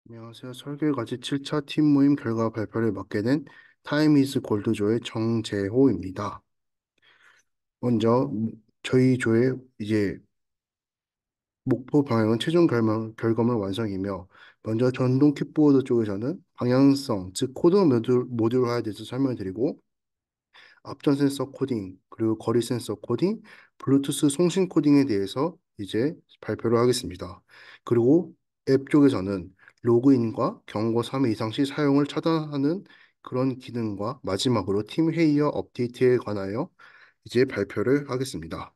안녕하세요. 설계과제 7차 팀 모임 결과 발표를 맡게 된 타임 이즈 골드조의 정재호입니다. 먼저 저희 조의 이제 목표 방향은 최종 결과물 완성이며, 먼저 전동 킥보드 쪽에서는 방향성, 즉 코드 모듈화에 대해서 설명을 드리고, 앞전 센서 코딩, 그리고 거리 센서 코딩, 블루투스 송신 코딩에 대해서 이제 발표를 하겠습니다. 그리고 앱 쪽에서는 로그인과 경고 3회 이상 시 사용을 차단하는 그런 기능과, 마지막으로 팀 회의와 업데이트에 관하여 이제 발표를 하겠습니다.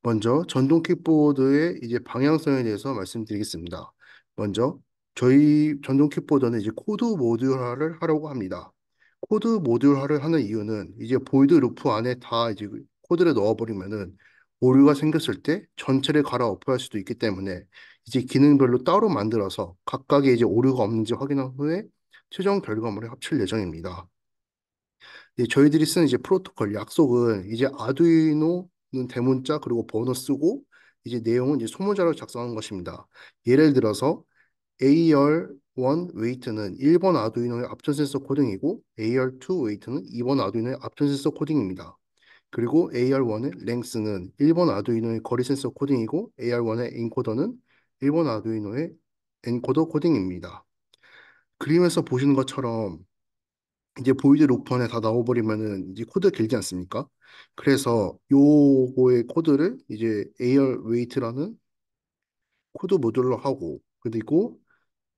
먼저 전동 킥보드의 이제 방향성에 대해서 말씀드리겠습니다. 먼저 저희 전동 킥보드는 이제 코드 모듈화를 하려고 합니다. 코드 모듈화를 하는 이유는 이제 보이드 루프 안에 다 이제 코드를 넣어버리면은 오류가 생겼을 때 전체를 갈아엎어야 할 수도 있기 때문에, 이제 기능별로 따로 만들어서 각각의 이제 오류가 없는지 확인한 후에 최종 결과물에 합칠 예정입니다. 저희들이 쓰는 이제 프로토콜 약속은 이제 아두이노는 대문자 그리고 번호 쓰고, 이제 내용은 이제 소문자로 작성하는 것입니다. 예를 들어서 AR1 웨이트는 1번 아두이노의 앞전 센서 코딩이고, AR2 웨이트는 2번 아두이노의 앞전 센서 코딩입니다. 그리고 AR1의 랭스는 1번 아두이노의 거리 센서 코딩이고, AR1의 엔코더는 1번 아두이노의 엔코더 코딩입니다. 그림에서 보시는 것처럼 이제 보이드 로펀에 다 넣어버리면은 이제 코드가 길지 않습니까? 그래서 요거의 코드를 이제 AR 웨이트라는 코드 모듈로 하고, 그리고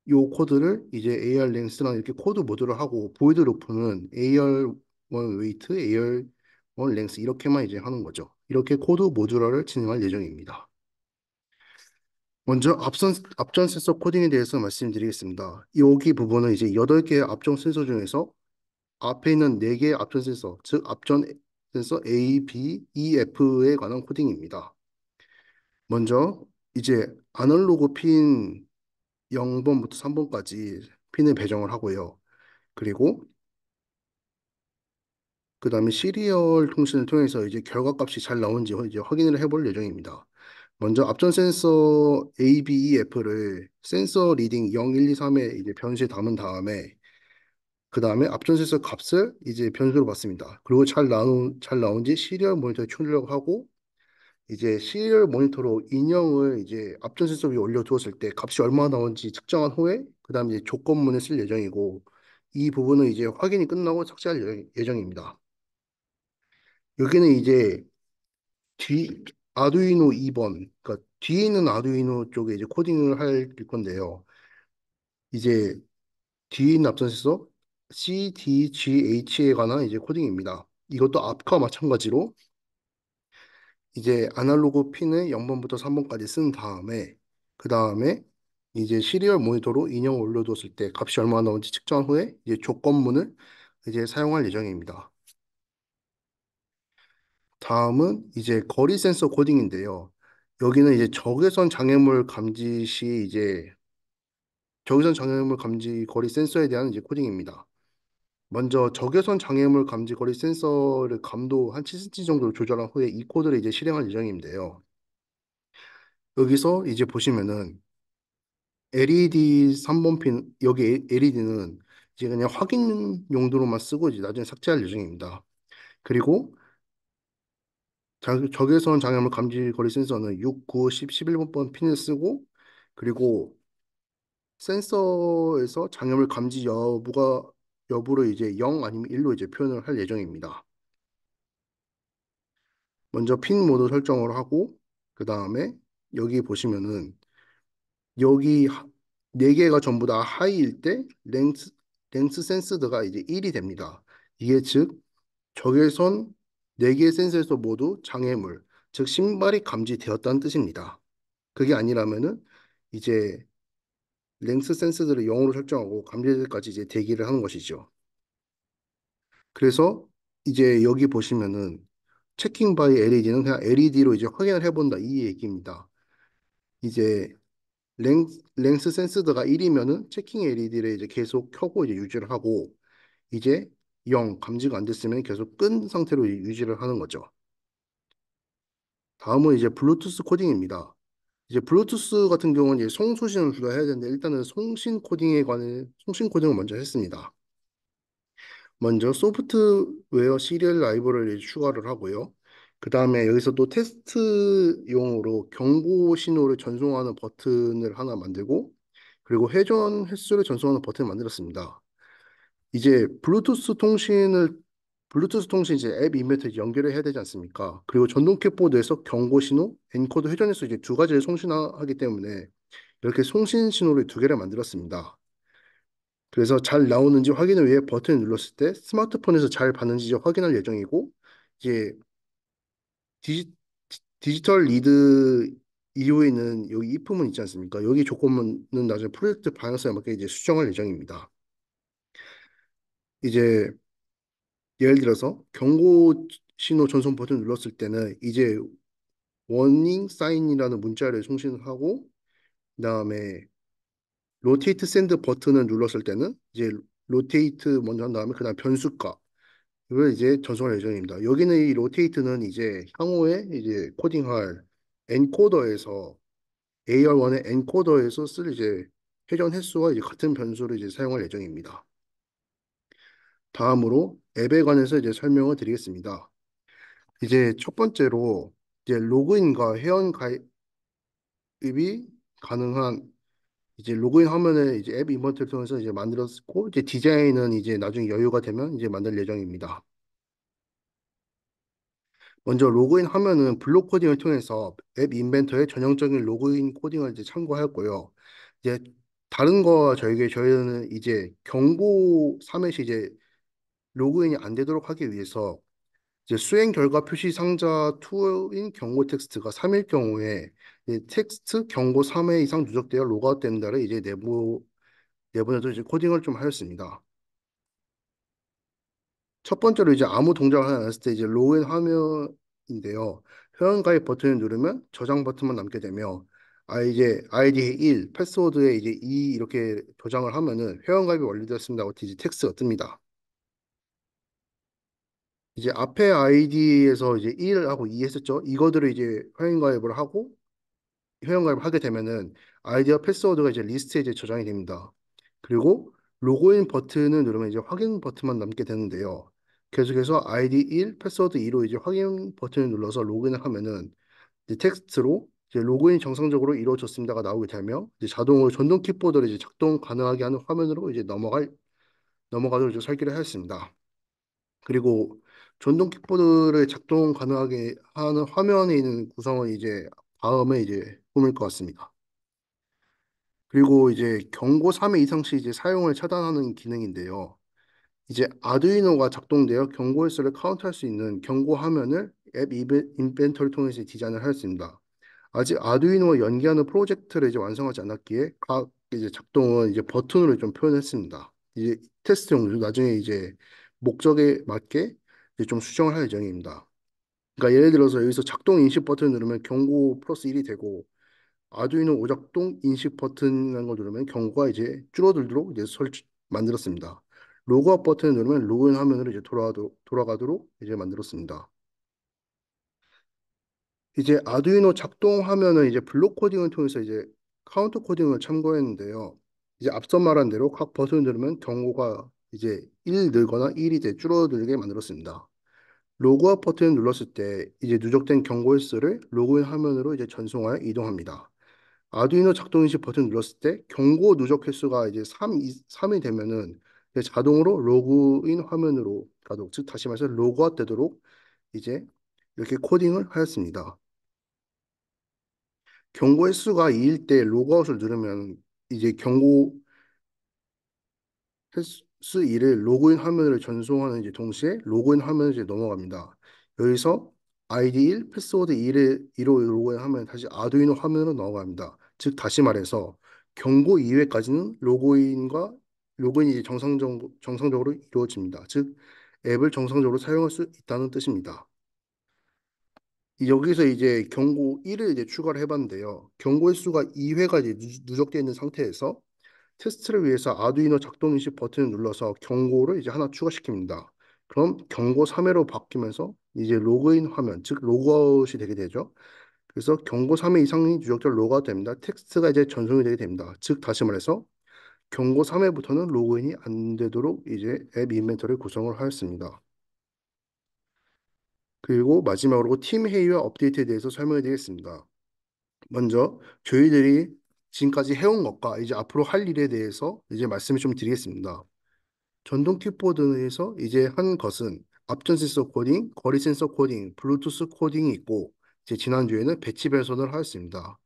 요 코드를 이제 AR 랭스라는 이렇게 코드 모듈로 하고, 보이드 로프는 AR1 웨이트, AR1 랭스 이렇게만 이제 하는 거죠. 이렇게 코드 모듈화를 진행할 예정입니다. 먼저 앞전 센서 코딩에 대해서 말씀드리겠습니다. 여기 부분은 이제 8개의 앞전 센서 중에서 앞에 있는 4개의 앞전 센서, 즉 앞전 센서 A, B, E, F에 관한 코딩입니다. 먼저 이제 아날로그 핀 0번부터 3번까지 핀을 배정을 하고요. 그리고 그 다음에 시리얼 통신을 통해서 이제 결과값이 잘 나오는지 이제 확인을 해볼 예정입니다. 먼저 앞전 센서 A, B, E, F를 센서 리딩 0, 1, 2, 3에 이제 변수에 담은 다음에, 그 다음에 앞전 센서 값을 이제 변수로 받습니다. 그리고 잘 나온지 시리얼 모니터에 출력하고, 이제 시리얼 모니터로 인형을 이제 앞전 센서 위에 올려두었을 때 값이 얼마나 나오는지 측정한 후에, 그 다음에 이제 조건문을 쓸 예정이고, 이 부분은 이제 확인이 끝나고 삭제할 예정입니다. 여기는 이제 뒤 아두이노 2번, 그러니까 뒤에 있는 아두이노 쪽에 이제 코딩을 할 건데요. 이제 뒤에 있는 앞선에서 CDGH에 관한 이제 코딩입니다. 이것도 앞과 마찬가지로 이제 아날로그 핀을 0번부터 3번까지 쓴 다음에, 그 다음에 이제 시리얼 모니터로 인형을 올려뒀을 때 값이 얼마나 나오는지 측정한 후에 이제 조건문을 이제 사용할 예정입니다. 다음은 이제 거리 센서 코딩인데요. 여기는 이제 적외선 장애물 감지 거리 센서에 대한 이제 코딩입니다. 먼저 적외선 장애물 감지 거리 센서를 감도 한 7cm 정도로 조절한 후에 이 코드를 이제 실행할 예정인데요. 여기서 이제 보시면은 LED 3번 핀, 여기 LED는 이제 그냥 확인 용도로만 쓰고 이제 나중에 삭제할 예정입니다. 그리고 적외선 장애물 감지 거리 센서는 6, 9, 10, 11번 핀을 쓰고, 그리고 센서에서 장애물 감지 여부를 이제 0 아니면 1로 이제 표현을 할 예정입니다. 먼저 핀 모드 설정을 하고, 그 다음에 여기 보시면은 여기 네 개가 전부 다 하이일 때 랭스 센스드가 이제 1이 됩니다. 이게 즉 적외선 네 개의 센서에서 모두 장애물, 즉 신발이 감지되었다는 뜻입니다. 그게 아니라면은 이제 랭스 센스드를 0으로 설정하고 감지될 때까지 이제 대기를 하는 것이죠. 그래서 이제 여기 보시면은 체킹 바이 LED는 그냥 LED로 이제 확인을 해본다 이 얘기입니다. 이제 랭스 센스드가 1이면은 체킹 LED를 이제 계속 켜고 이제 유지를 하고, 이제 0 감지가 안 됐으면 계속 끈 상태로 유지를 하는 거죠. 다음은 이제 블루투스 코딩입니다. 이제 블루투스 같은 경우는 이제 송수신을 주로 해야 되는데 일단은 송신 코딩을 먼저 했습니다. 먼저 소프트웨어 시리얼 라이브러리를 추가를 하고요. 그 다음에 여기서 또 테스트용으로 경고 신호를 전송하는 버튼을 하나 만들고 그리고 회전 횟수를 전송하는 버튼을 만들었습니다. 이제 블루투스 통신 이제 앱 이벤트 연결을 해야 되지 않습니까? 그리고 전동 킥보드에서 경고 신호, 엔코더 회전 횟수 이제 두 가지를 송신하기 때문에 이렇게 송신 신호를 두 개를 만들었습니다. 그래서 잘 나오는지 확인을 위해 버튼을 눌렀을 때 스마트폰에서 잘 받는지 이제 확인할 예정이고 이제 디지, 디지털 리드 이후에 있는 여기 if문 있지 않습니까? 여기 조건은 나중에 프로젝트 방향성에 맞게 이제 수정할 예정입니다. 이제 예를 들어서 경고 신호 전송 버튼 눌렀을 때는 이제 워닝 사인이라는 문자를 송신하고 그다음에 로테이트 샌드 버튼을 눌렀을 때는 이제 로테이트 먼저 한 다음에 그다음 변수값 이걸 이제 전송할 예정입니다. 여기는 이 로테이트는 이제 향후에 이제 코딩할 엔코더에서 AR1의 엔코더에서 쓸 이제 회전 횟수와 이제 같은 변수를 이제 사용할 예정입니다. 다음으로 앱에 관해서 이제 설명을 드리겠습니다. 이제 첫 번째로 이제 로그인과 회원 가입이 가능한 이제 로그인 화면을 이제 앱 이벤트를 통해서 이제 만들었고 이제 디자인은 이제 나중에 여유가 되면 이제 만들 예정입니다. 먼저 로그인 하면은 블록 코딩을 통해서 앱 인벤터의 전형적인 로그인 코딩을 이제 참고하였고요. 이제 다른 거와 저희는 이제 경고 3회 이제 로그인이 안 되도록 하기 위해서 이제 수행 결과 표시 상자 2인 경고 텍스트가 3일 경우에 이제 텍스트 경고 3회 이상 누적되어 로그아웃되는 날에 이제 내부에도 이제 코딩을 좀 하였습니다. 첫 번째로 이제 아무 동작을 하지 않았을 때 이제 로그인 화면인데요. 회원가입 버튼을 누르면 저장 버튼만 남게 되며 이제 아이디에 1, 패스워드에 이제 2 이렇게 저장을 하면은 회원가입이 완료되었습니다. 이제 텍스트가 뜹니다. 이제 앞에 아이디에서 이제 1하고 2 했었죠. 이거들을 이제 회원가입을 하게 되면은 아이디와 패스워드가 이제 리스트에 이제 저장이 됩니다. 그리고 로그인 버튼을 누르면 이제 확인 버튼만 남게 되는데요. 계속해서 아이디 1, 패스워드 2로 이제 확인 버튼을 눌러서 로그인을 하면은 이제 텍스트로 이제 로그인 정상적으로 이루어졌습니다가 나오게 되며 이제 자동으로 전동 키보드를 이제 작동 가능하게 하는 화면으로 이제 넘어가도록 이제 설계를 하였습니다. 그리고 전동 킥보드를 작동 가능하게 하는 화면에 있는 구성은 이제 다음에 이제 꾸밀 것 같습니다. 그리고 이제 경고 3회 이상 시 이제 사용을 차단하는 기능인데요. 이제 아두이노가 작동되어 경고 횟수를 카운트할 수 있는 경고 화면을 앱 인벤터를 통해서 디자인을 하였습니다. 아직 아두이노와 연계하는 프로젝트를 이제 완성하지 않았기에 각 이제 작동은 이제 버튼으로 좀 표현했습니다. 이제 테스트용으로 나중에 이제 목적에 맞게 이제 좀 수정을 할 예정입니다. 그러니까 예를 들어서 여기서 작동 인식 버튼 누르면 경고 플러스 1이 되고 아두이노 오작동 인식 버튼이라는 걸 누르면 경고가 이제 줄어들도록 이제 만들었습니다. 로그아웃 버튼을 누르면 로그인 화면으로 이제 돌아가도록 이제 만들었습니다. 이제 아두이노 작동하면은 이제 블록 코딩을 통해서 이제 카운터 코딩을 참고했는데요. 이제 앞서 말한 대로 각 버튼을 누르면 경고가 이제 1 늘거나 1이 이제 줄어들게 만들었습니다. 로그아웃 버튼을 눌렀을 때 이제 누적된 경고 횟수를 로그인 화면으로 이제 전송하여 이동합니다. 아두이노 작동 시 버튼 눌렀을 때 경고 누적 횟수가 이제 3이 되면은 이제 자동으로 로그인 화면으로 가도록 즉 다시 말해서 로그아웃 되도록 이제 이렇게 코딩을 하였습니다. 경고 횟수가 2일 때 로그아웃을 누르면 이제 경고 횟수 2를 로그인 화면을 전송하는 이제 동시에 로그인 화면을 이제 넘어갑니다. 여기서 아이디 1, 패스워드 2로 로그인하면 다시 아두이노 화면으로 넘어갑니다. 즉 다시 말해서 경고 이외까지는 로그인이 이제 정상적으로 이루어집니다. 즉 앱을 정상적으로 사용할 수 있다는 뜻입니다. 여기서 이제 경고 1을 이제 추가를 해봤는데요. 경고 횟수가 2회가 이제 누적되어 있는 상태에서 테스트를 위해서 아두이노 작동 인식 버튼을 눌러서 경고를 이제 하나 추가시킵니다. 그럼 경고 3회로 바뀌면서 이제 로그인 화면, 즉 로그아웃이 되게 되죠. 그래서 경고 3회 이상이 누적될 로그가 됩니다. 텍스트가 이제 전송이 되게 됩니다. 즉, 다시 말해서 경고 3회부터는 로그인이 안 되도록 이제 앱 인벤토리를 구성을 하였습니다. 그리고 마지막으로 팀 회의와 업데이트에 대해서 설명해 드리겠습니다. 먼저 저희들이 지금까지 해온 것과 이제 앞으로 할 일에 대해서 이제 말씀을 좀 드리겠습니다. 전동 킥보드에서 이제 한 것은 앞전 센서 코딩, 거리 센서 코딩, 블루투스 코딩이 있고 이제 지난주에는 배치 배선을 하였습니다.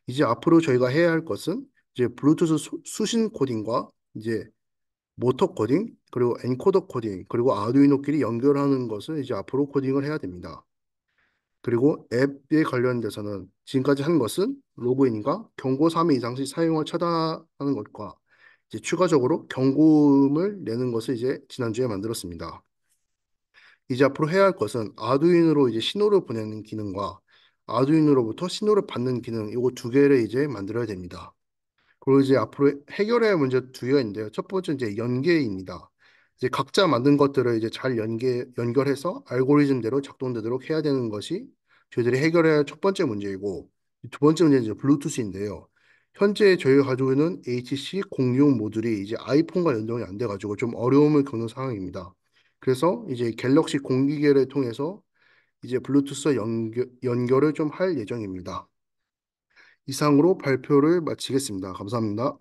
이제 앞으로 저희가 해야 할 것은 이제 블루투스 수신 코딩과 이제 모터 코딩, 그리고 엔코더 코딩, 그리고 아두이노끼리 연결하는 것을 이제 앞으로 코딩을 해야 됩니다. 그리고 앱에 관련돼서는 지금까지 한 것은 로그인과 경고 3회 이상 시 사용을 차단하는 것과 이제 추가적으로 경고음을 내는 것을 이제 지난주에 만들었습니다. 이제 앞으로 해야 할 것은 아두이노로 이제 신호를 보내는 기능과 아두이노로부터 신호를 받는 기능, 이거 두 개를 이제 만들어야 됩니다. 그리고 이제 앞으로 해결해야 할 문제 두 개가 있는데요. 첫 번째 이제 연계입니다. 이제 각자 만든 것들을 이제 잘 연결해서 알고리즘대로 작동되도록 해야 되는 것이 저희들이 해결해야 할 첫 번째 문제이고, 두 번째 문제는 이제 블루투스인데요. 현재 저희가 가지고 있는 HC 공용 모듈이 이제 아이폰과 연동이 안 돼가지고 좀 어려움을 겪는 상황입니다. 그래서 이제 갤럭시 공기계를 통해서 이제 블루투스 연결을 좀 할 예정입니다. 이상으로 발표를 마치겠습니다. 감사합니다.